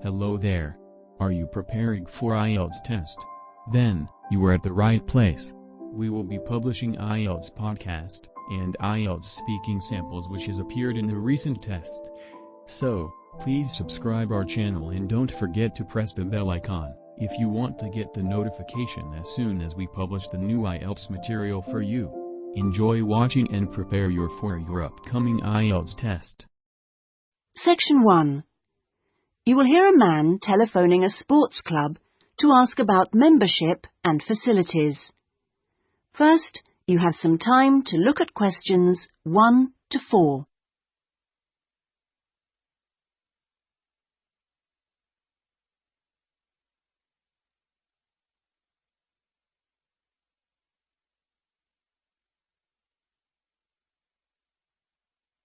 Hello there. Are you preparing for IELTS test? Then, you are at the right place. We will be publishing IELTS podcast and IELTS speaking samples which has appeared in the recent test. So, please subscribe our channel and don't forget to press the bell icon if you want to get the notification as soon as we publish the new IELTS material for you. Enjoy watching and prepare for your upcoming IELTS test. Section 1. You will hear a man telephoning a sports club to ask about membership and facilities. First, you have some time to look at questions 1 to 4.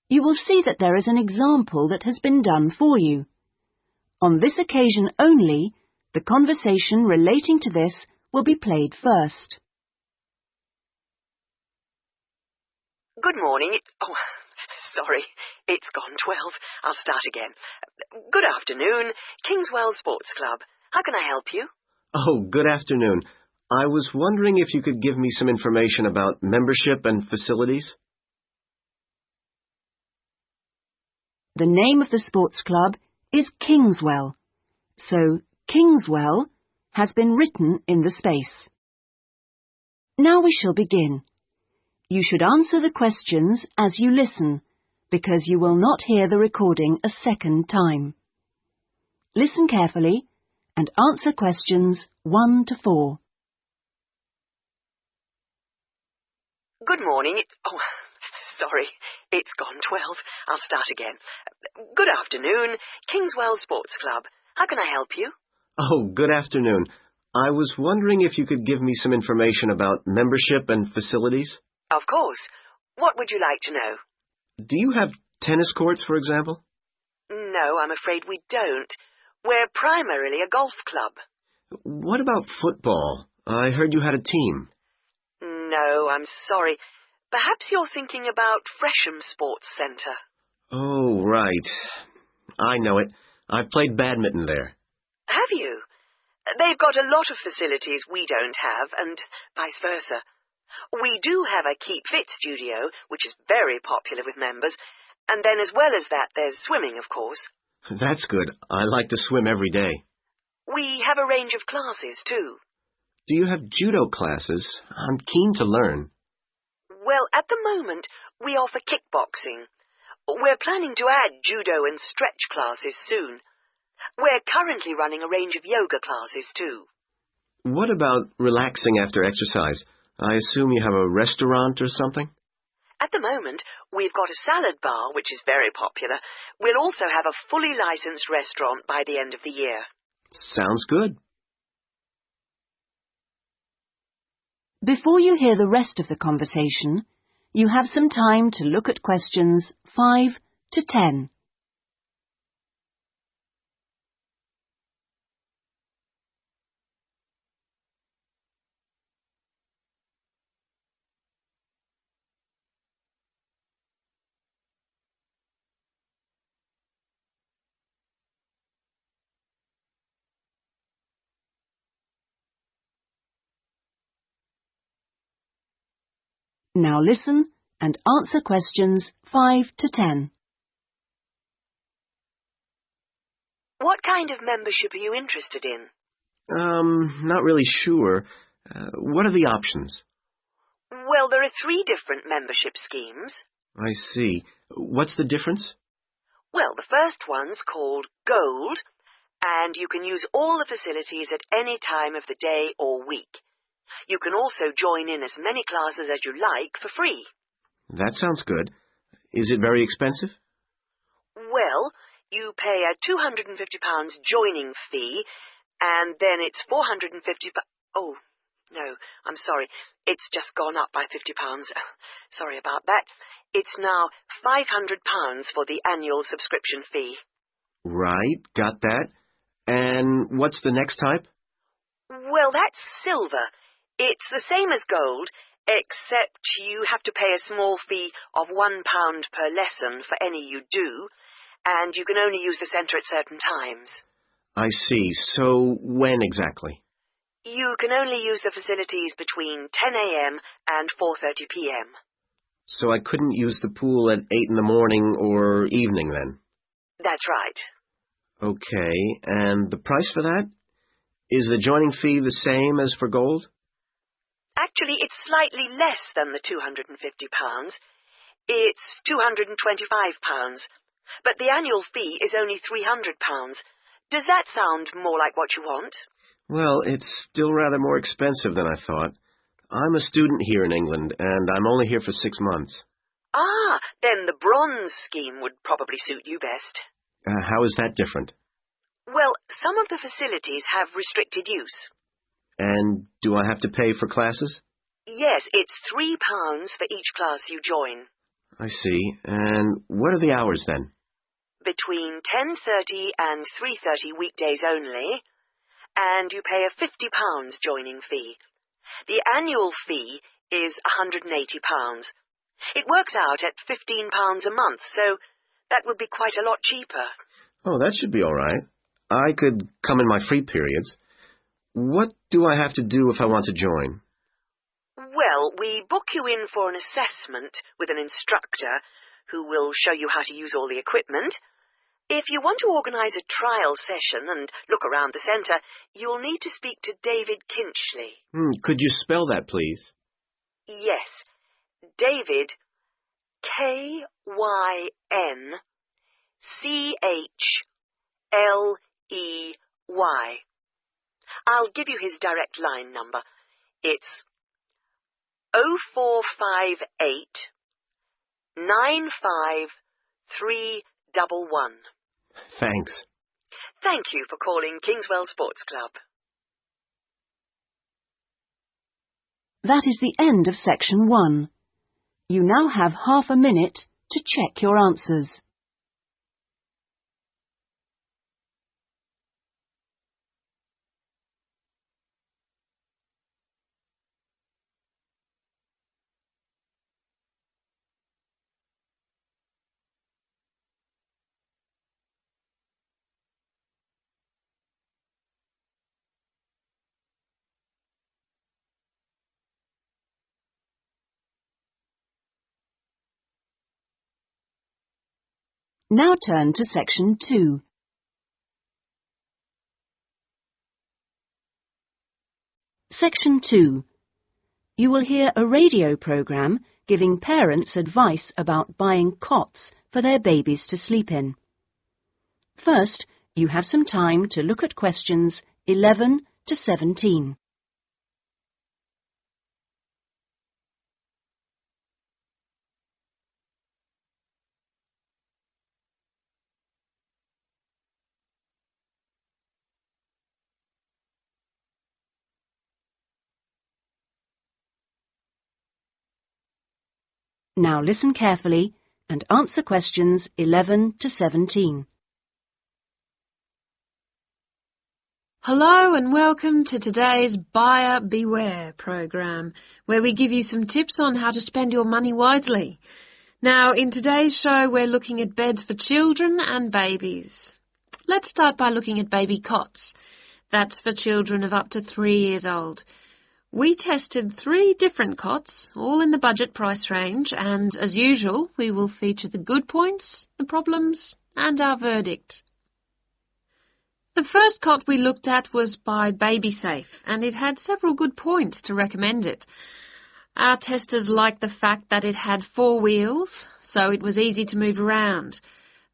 You will see that there is an example that has been done for you. On this occasion only, the conversation relating to this will be played first. Good morning. Sorry, it's gone 12. I'll start again. Good afternoon, Kingswell Sports Club. How can I help you? Oh, good afternoon. I was wondering if you could give me some information about membership and facilities. The name of the sports club is Kingswell, so Kingswell has been written in the space. Now we shall begin. You should answer the questions as you listen, because you will not hear the recording a second time. Listen carefully and answer questions 1 to 4. Good morning. Sorry, it's gone 12. I'll start again. Good afternoon, Kingswell Sports Club. How can I help you? Oh, good afternoon. I was wondering if you could give me some information about membership and facilities. Of course. What would you like to know? Do you have tennis courts, for example? No, I'm afraid we don't. We're primarily a golf club. What about football? I heard you had a team. No, I'm sorry. Perhaps you're thinking about Fresham Sports Centre. Oh, right. I know it. I've played badminton there. Have you? They've got a lot of facilities we don't have, and vice versa. We do have a Keep Fit studio, which is very popular with members, and then as well as that, there's swimming, of course. That's good. I like to swim every day. We have a range of classes, too. Do you have judo classes? I'm keen to learn. Well, at the moment, we offer kickboxing. We're planning to add judo and stretch classes soon. We're currently running a range of yoga classes, too. What about relaxing after exercise? I assume you have a restaurant or something? At the moment, we've got a salad bar, which is very popular. We'll also have a fully licensed restaurant by the end of the year. Sounds good. Before you hear the rest of the conversation, you have some time to look at questions 5 to 10. Now listen and answer questions 5 to 10. What kind of membership are you interested in? Not really sure. What are the options? Well, there are 3 different membership schemes. I see. What's the difference? Well, the first one's called Gold, and you can use all the facilities at any time of the day or week. You can also join in as many classes as you like for free. That sounds good. Is it very expensive? Well, you pay a £250 joining fee, and then it's £450... Oh, no, I'm sorry. It's just gone up by £50. Sorry about that. It's now £500 for the annual subscription fee. Right, got that. And what's the next type? Well, that's silver. It's the same as gold, except you have to pay a small fee of £1 per lesson for any you do, and you can only use the centre at certain times. I see. So when exactly? You can only use the facilities between 10 a.m. and 4:30 p.m. So I couldn't use the pool at 8 in the morning or evening then? That's right. Okay, and the price for that? Is the joining fee the same as for gold? Actually, it's slightly less than the £250. It's £225, but the annual fee is only £300. Does that sound more like what you want? Well, it's still rather more expensive than I thought. I'm a student here in England, and I'm only here for 6 months. Ah, then the bronze scheme would probably suit you best. How is that different? Well, some of the facilities have restricted use. And do I have to pay for classes? Yes, it's £3 for each class you join. I see. And what are the hours then? Between 10:30 and 3:30 weekdays only, and you pay a £50 joining fee. The annual fee is £180. It works out at £15 a month, so that would be quite a lot cheaper. Oh, that should be all right. I could come in my free periods. What do I have to do if I want to join? Well, we book you in for an assessment with an instructor who will show you how to use all the equipment. If you want to organise a trial session and look around the centre, you'll need to speak to David Kynchley. Could you spell that, please? Yes, David, Kynchley. I'll give you his direct line number. It's 0458 95 311. Thanks. Thank you for calling Kingswell Sports Club. That is the end of section 1. You now have half a minute to check your answers. Now turn to section 2. Section 2. You will hear a radio programme giving parents advice about buying cots for their babies to sleep in. First, you have some time to look at questions 11 to 17. Now listen carefully and answer questions 11 to 17. Hello and welcome to today's Buyer Beware program, where we give you some tips on how to spend your money wisely. Now, in today's show, we're looking at beds for children and babies. Let's start by looking at baby cots. That's for children of up to 3 years old. We tested 3 different cots, all in the budget price range, and as usual, we will feature the good points, the problems, and our verdict. The first cot we looked at was by BabySafe, and it had several good points to recommend it. Our testers liked the fact that it had 4 wheels, so it was easy to move around.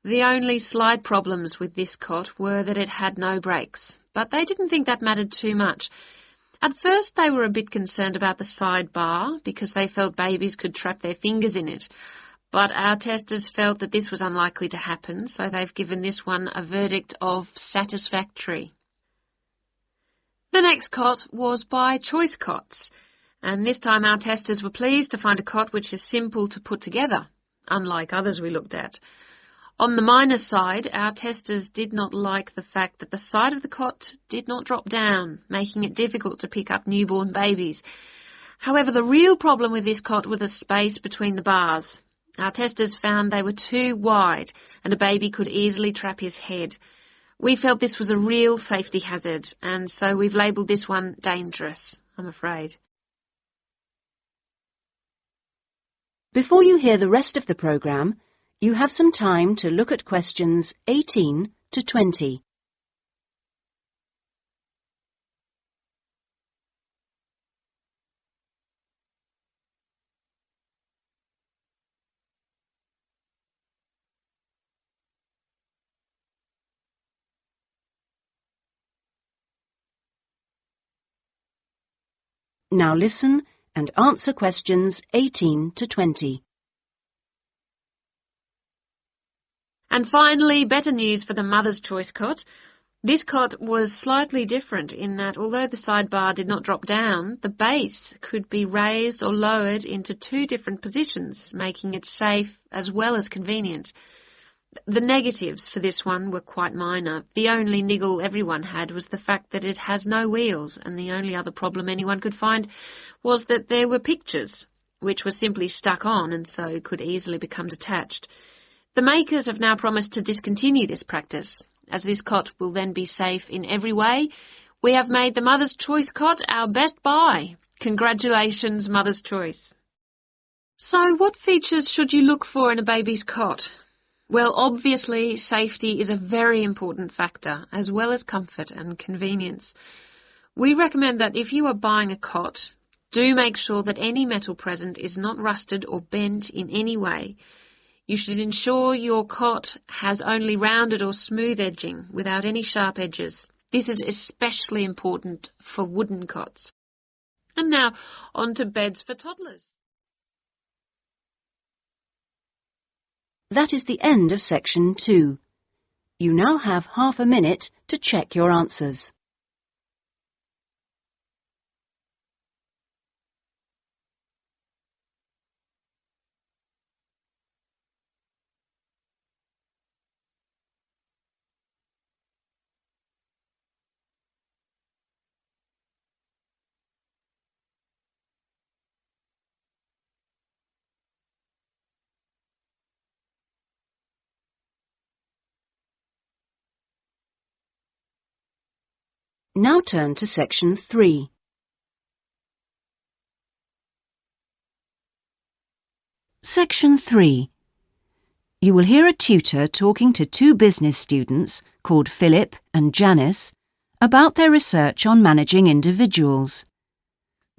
The only slight problems with this cot were that it had no brakes, but they didn't think that mattered too much. At first they were a bit concerned about the side bar because they felt babies could trap their fingers in it. But our testers felt that this was unlikely to happen, so they've given this one a verdict of satisfactory. The next cot was by Choice Cots, and this time our testers were pleased to find a cot which is simple to put together, unlike others we looked at. On the minus side, our testers did not like the fact that the side of the cot did not drop down, making it difficult to pick up newborn babies. However, the real problem with this cot was the space between the bars. Our testers found they were too wide and a baby could easily trap his head. We felt this was a real safety hazard, and so we've labelled this one dangerous, I'm afraid. Before you hear the rest of the programme, you have some time to look at questions 18 to 20. Now listen and answer questions 18 to 20. And finally, better news for the Mother's Choice cot. This cot was slightly different in that although the sidebar did not drop down, the base could be raised or lowered into two different positions, making it safe as well as convenient. The negatives for this one were quite minor. The only niggle everyone had was the fact that it has no wheels, and the only other problem anyone could find was that there were pictures, which were simply stuck on and so could easily become detached. The makers have now promised to discontinue this practice. As this cot will then be safe in every way, we have made the Mother's Choice cot our best buy. Congratulations, Mother's Choice. So what features should you look for in a baby's cot? Well, obviously, safety is a very important factor, as well as comfort and convenience. We recommend that if you are buying a cot, do make sure that any metal present is not rusted or bent in any way. You should ensure your cot has only rounded or smooth edging without any sharp edges. This is especially important for wooden cots. And now, on to beds for toddlers. That is the end of section 2. You now have half a minute to check your answers. Now turn to section 3. Section 3. You will hear a tutor talking to two business students called Philip and Janice about their research on managing individuals.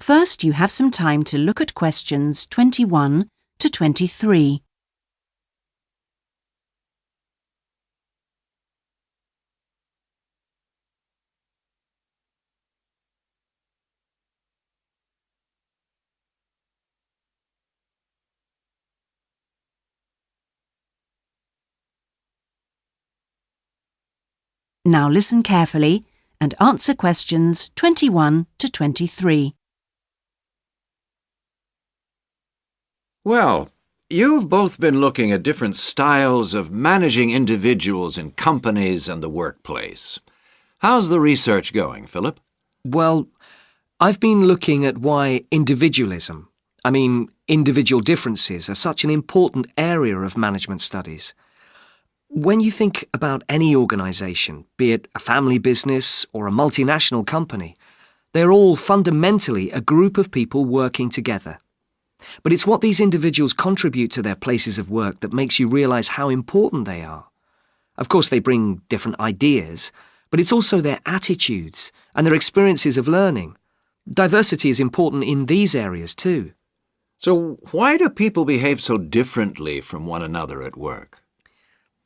First, you have some time to look at questions 21 to 23. Now listen carefully and answer questions 21 to 23. Well, you've both been looking at different styles of managing individuals in companies and the workplace. How's the research going, Philip? Well, I've been looking at why individualism, individual differences, are such an important area of management studies. When you think about any organisation, be it a family business or a multinational company, they're all fundamentally a group of people working together. But it's what these individuals contribute to their places of work that makes you realise how important they are. Of course, they bring different ideas, but it's also their attitudes and their experiences of learning. Diversity is important in these areas too. So why do people behave so differently from one another at work?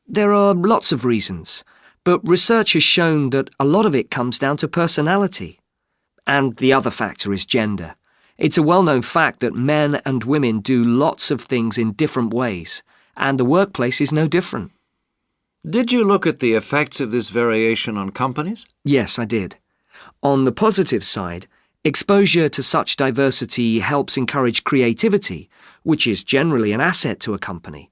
There are lots of reasons, but research has shown that a lot of it comes down to personality. And the other factor is gender. It's a well-known fact that men and women do lots of things in different ways, and the workplace is no different. Did you look at the effects of this variation on companies? Yes, I did. On the positive side, exposure to such diversity helps encourage creativity, which is generally an asset to a company.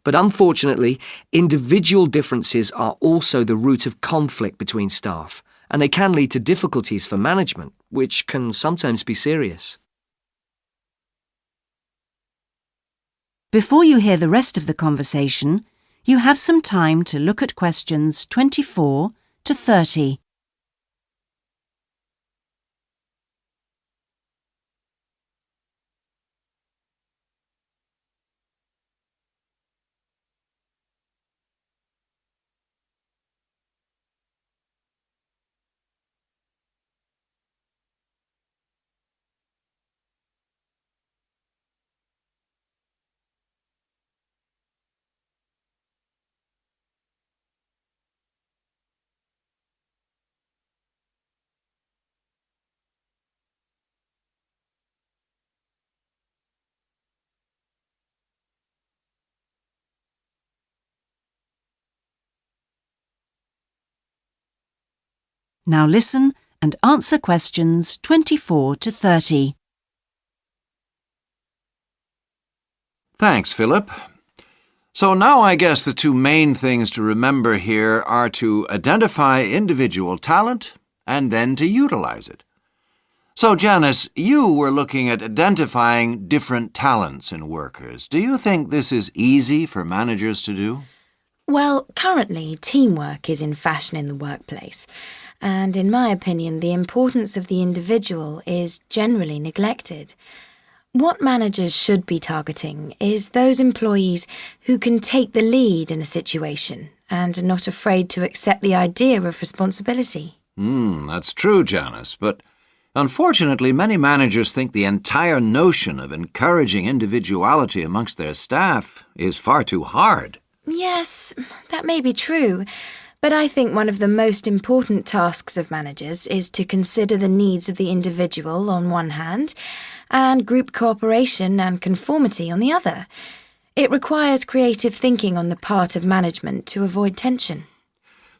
But unfortunately, individual differences are also the root of conflict between staff, and they can lead to difficulties for management, which can sometimes be serious. Before you hear the rest of the conversation, you have some time to look at questions 24 to 30. Now listen and answer questions 24 to 30. Thanks, Philip. So now I guess the two main things to remember here are to identify individual talent and then to utilize it. So, Janice, you were looking at identifying different talents in workers. Do you think this is easy for managers to do? Well, currently, teamwork is in fashion in the workplace, and in my opinion, the importance of the individual is generally neglected. What managers should be targeting is those employees who can take the lead in a situation and are not afraid to accept the idea of responsibility. That's true, Janice, but unfortunately, many managers think the entire notion of encouraging individuality amongst their staff is far too hard. Yes, that may be true, but I think one of the most important tasks of managers is to consider the needs of the individual on one hand and group cooperation and conformity on the other. It requires creative thinking on the part of management to avoid tension.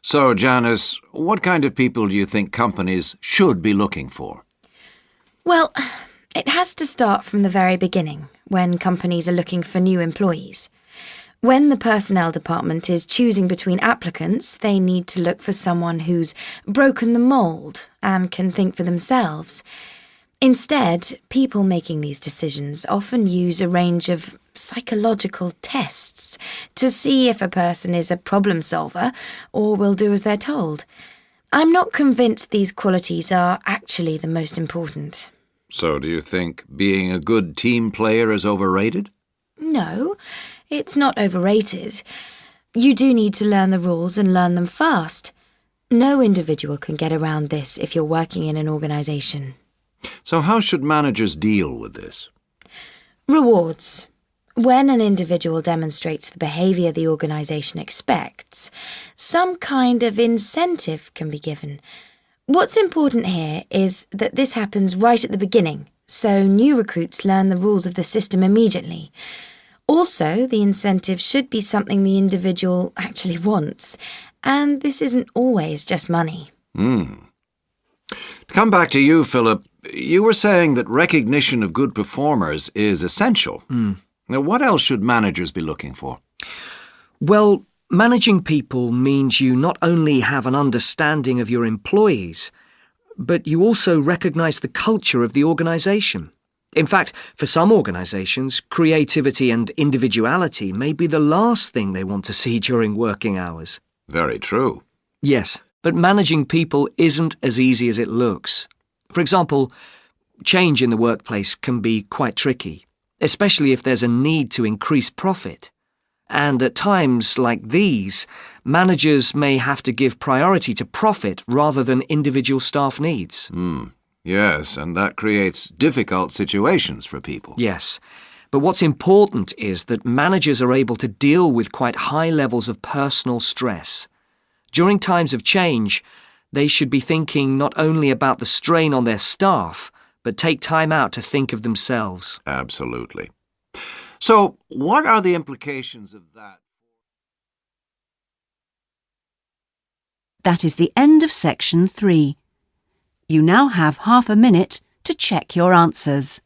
So, Janice, what kind of people do you think companies should be looking for? Well, it has to start from the very beginning, when companies are looking for new employees. When the personnel department is choosing between applicants, they need to look for someone who's broken the mould and can think for themselves. Instead, people making these decisions often use a range of psychological tests to see if a person is a problem solver or will do as they're told. I'm not convinced these qualities are actually the most important. So, do you think being a good team player is overrated? No, it's not overrated. You do need to learn the rules and learn them fast. No individual can get around this if you're working in an organisation. So how should managers deal with this? Rewards. When an individual demonstrates the behaviour the organisation expects, some kind of incentive can be given. What's important here is that this happens right at the beginning, so new recruits learn the rules of the system immediately. Also, the incentive should be something the individual actually wants, and this isn't always just money. To come back to you, Philip, you were saying that recognition of good performers is essential. Now, what else should managers be looking for? Well, managing people means you not only have an understanding of your employees, but you also recognise the culture of the organisation. In fact, for some organisations, creativity and individuality may be the last thing they want to see during working hours. Very true. Yes, but managing people isn't as easy as it looks. For example, change in the workplace can be quite tricky, especially if there's a need to increase profit. And at times like these, managers may have to give priority to profit rather than individual staff needs. Yes, and that creates difficult situations for people. Yes, but what's important is that managers are able to deal with quite high levels of personal stress. During times of change, they should be thinking not only about the strain on their staff, but take time out to think of themselves. Absolutely. So, what are the implications of that? That is the end of section 3. You now have half a minute to check your answers.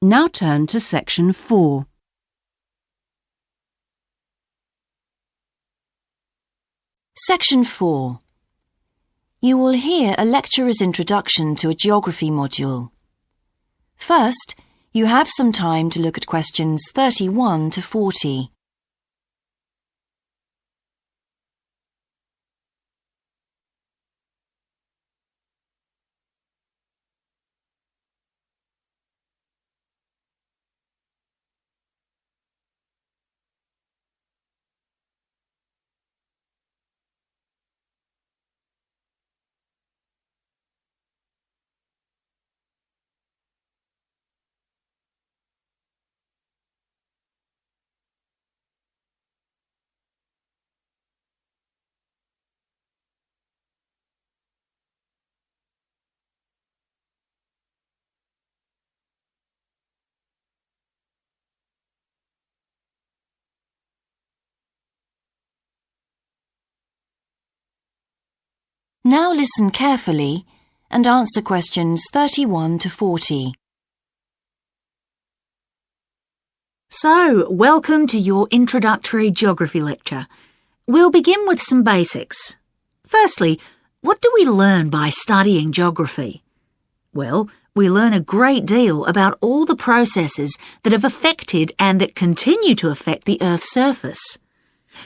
Now turn to Section 4. Section 4. You will hear a lecturer's introduction to a geography module. First, you have some time to look at questions 31 to 40. Now listen carefully and answer questions 31 to 40. So, welcome to your introductory geography lecture. We'll begin with some basics. Firstly, what do we learn by studying geography? Well, we learn a great deal about all the processes that have affected and that continue to affect the Earth's surface.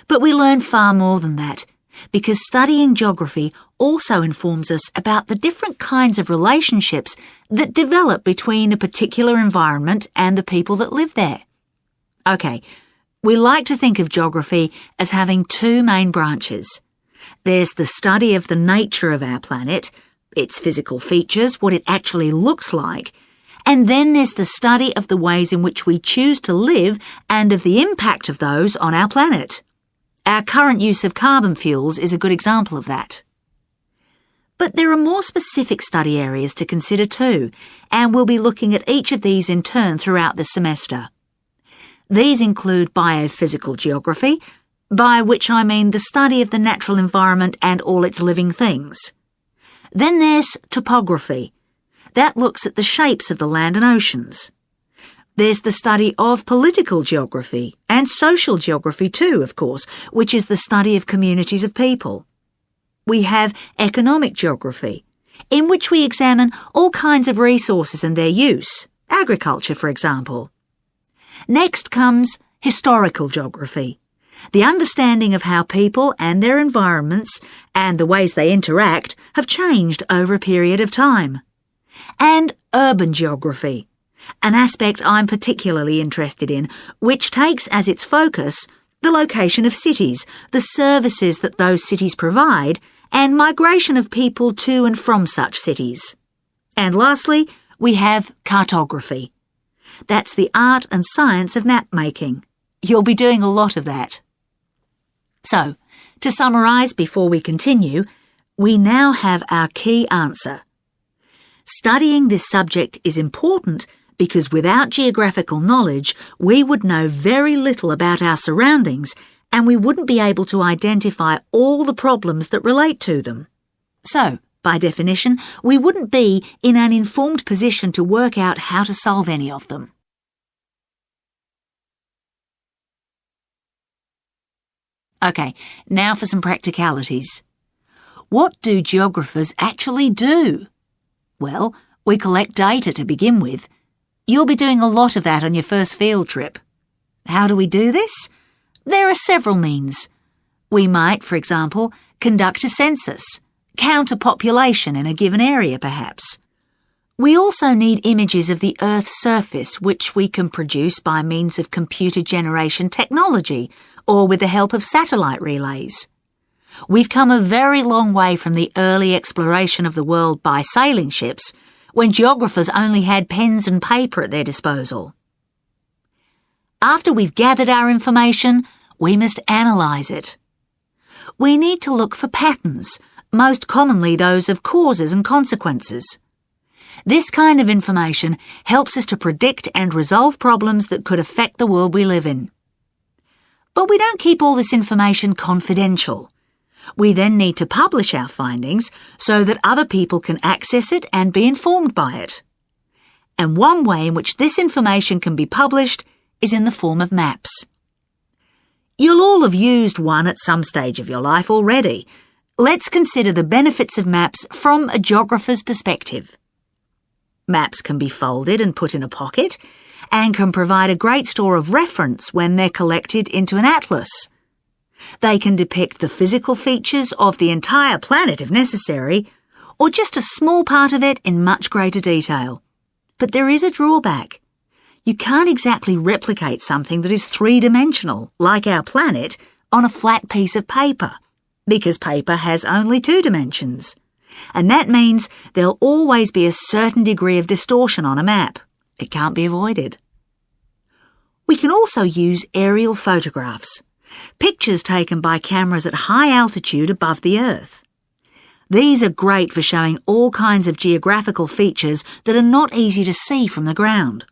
But we learn far more than that, because studying geography also informs us about the different kinds of relationships that develop between a particular environment and the people that live there. Okay, we like to think of geography as having two main branches. There's the study of the nature of our planet, its physical features, what it actually looks like, and then there's the study of the ways in which we choose to live and of the impact of those on our planet. Our current use of carbon fuels is a good example of that. But there are more specific study areas to consider too, and we'll be looking at each of these in turn throughout the semester. These include biophysical geography, by which I mean the study of the natural environment and all its living things. Then there's topography. That looks at the shapes of the land and oceans. There's the study of political geography, and social geography too, of course, which is the study of communities of people. We have economic geography, in which we examine all kinds of resources and their use, agriculture, for example. Next comes historical geography, the understanding of how people and their environments and the ways they interact have changed over a period of time. And urban geography, an aspect I'm particularly interested in, which takes as its focus the location of cities, the services that those cities provide, and migration of people to and from such cities. And lastly, we have cartography. That's the art and science of map making. You'll be doing a lot of that. So, to summarise before we continue, we now have our key answer. Studying this subject is important because without geographical knowledge, we would know very little about our surroundings and we wouldn't be able to identify all the problems that relate to them. So, by definition, we wouldn't be in an informed position to work out how to solve any of them. Okay, now for some practicalities. What do geographers actually do? Well, we collect data to begin with. You'll be doing a lot of that on your first field trip. How do we do this? There are several means. We might, for example, conduct a census, count a population in a given area perhaps. We also need images of the Earth's surface which we can produce by means of computer generation technology or with the help of satellite relays. We've come a very long way from the early exploration of the world by sailing ships, when geographers only had pens and paper at their disposal. After we've gathered our information, we must analyse it. We need to look for patterns, most commonly those of causes and consequences. This kind of information helps us to predict and resolve problems that could affect the world we live in. But we don't keep all this information confidential. We then need to publish our findings so that other people can access it and be informed by it. And one way in which this information can be published is in the form of maps. You'll all have used one at some stage of your life already. Let's consider the benefits of maps from a geographer's perspective. Maps can be folded and put in a pocket and can provide a great store of reference when they're collected into an atlas. They can depict the physical features of the entire planet if necessary, or just a small part of it in much greater detail. But there is a drawback. You can't exactly replicate something that is three-dimensional, like our planet, on a flat piece of paper, because paper has only 2 dimensions. And that means there'll always be a certain degree of distortion on a map. It can't be avoided. We can also use aerial photographs, pictures taken by cameras at high altitude above the Earth. These are great for showing all kinds of geographical features that are not easy to see from the ground.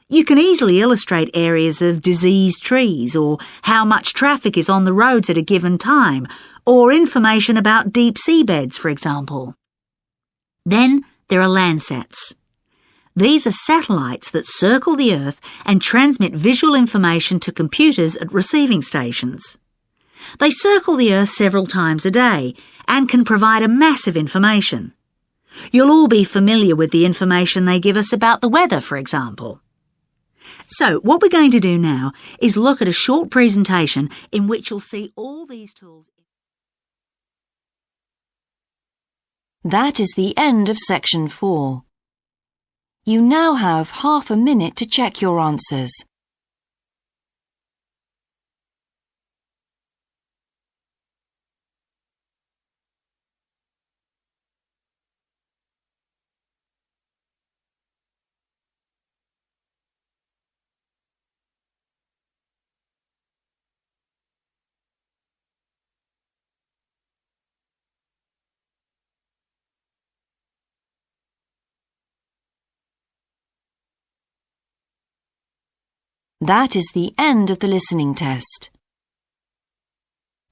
You can easily illustrate areas of diseased trees, or how much traffic is on the roads at a given time, or information about deep seabeds, for example. Then there are Landsats. These are satellites that circle the Earth and transmit visual information to computers at receiving stations. They circle the Earth several times a day and can provide a massive information. You'll all be familiar with the information they give us about the weather, for example. So what we're going to do now is look at a short presentation in which you'll see all these tools. That is the end of section 4. You now have half a minute to check your answers. That is the end of the listening test.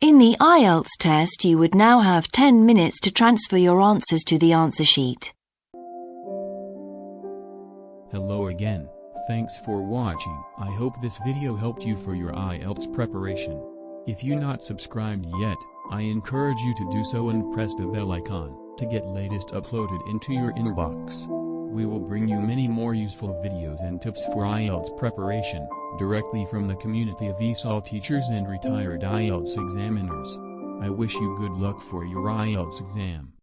In the IELTS test, you would now have 10 minutes to transfer your answers to the answer sheet. Hello again. Thanks for watching. I hope this video helped you for your IELTS preparation. If you're not subscribed yet, I encourage you to do so and press the bell icon to get latest uploaded into your inbox. We will bring you many more useful videos and tips for IELTS preparation, directly from the community of ESOL teachers and retired IELTS examiners. I wish you good luck for your IELTS exam.